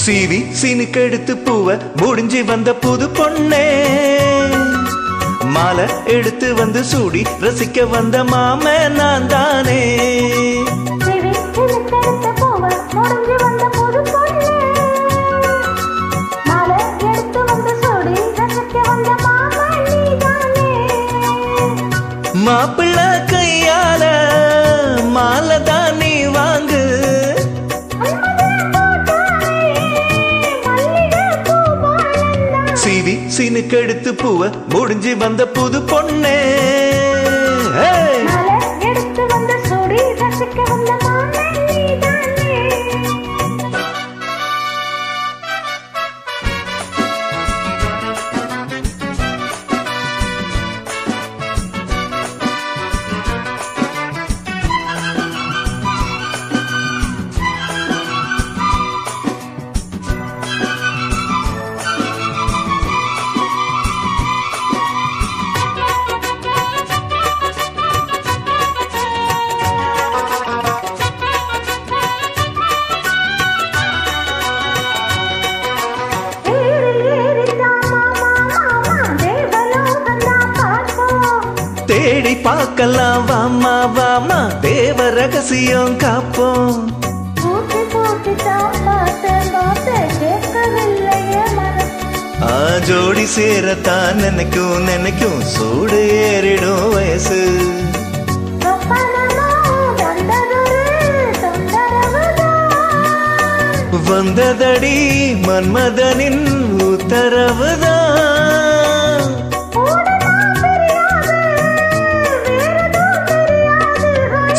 சீவி சீனுக்கெடுத்து பூவ முடிஞ்சு வந்த புது பொண்ணே, மாலை எடுத்து வந்து சூடி ரசிக்க வந்த மாம நான் தானே. மாப்பிள்ள கையால மாலை தான் நீ வாங்கு, சீவி சீனுக்கெடுத்து பூவ முடிஞ்சு வந்த புது பொண்ணே. தேடி பார்க்கலாம் வாமா வாமா, தேவ ரகசியம் காப்போம். ஜோடி சேரத்தான் நினைக்கும் நினைக்கும், சூடு ஏறிடும் வயசு. வந்ததடி மன்மதனின் உத்தரவுதான்,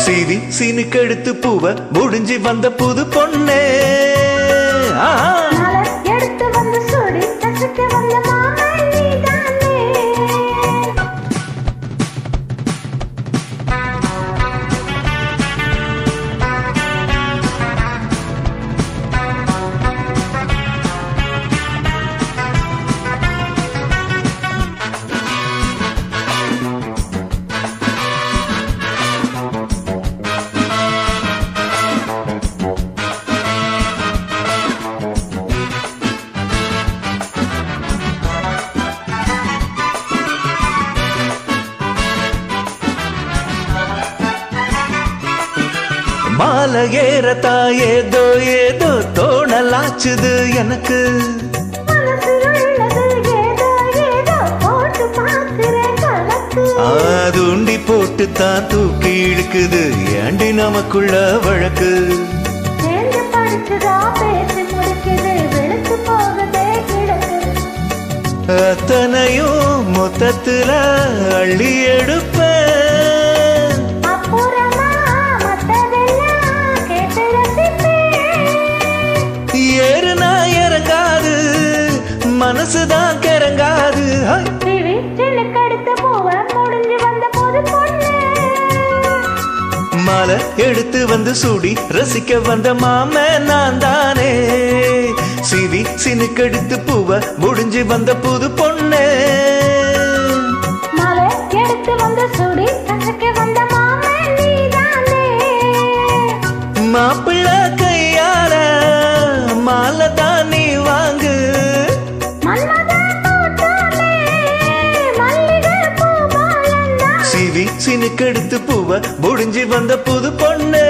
சீவி சீனுக்கெடுத்து பூவ முடிஞ்சு வந்த புது பொண்ணே. எடுத்து வந்து சூடி ரசிக்க வந்த மாமா நீதானே. மாலை ஏறத்தா ஏதோ ஏதோ தோணலாச்சுது எனக்கு, தூண்டி போட்டு தான் தூக்கி இழுக்குது ஏண்டி நமக்குள்ள வழக்கு. அத்தனையும் மொத்தத்துல அள்ளி எடுப்ப, மனசுதான் கிறங்காது. மாலை எடுத்து வந்து சூடி ரசிக்க வந்த மாம நான் தானே, சீவி சீனுக்கெடுத்து பூவ முடிஞ்சு வந்த புது பொண்ணே. எடுத்து வந்து சூடி ரசிக்க வந்த மாம நீதானே. மாப்பிள்ள கையால மாலை தான் நீ வாங்கு, சீவி சீனுக்கெடுத்து பூவ முடிஞ்சு வந்த புது பொண்ணு.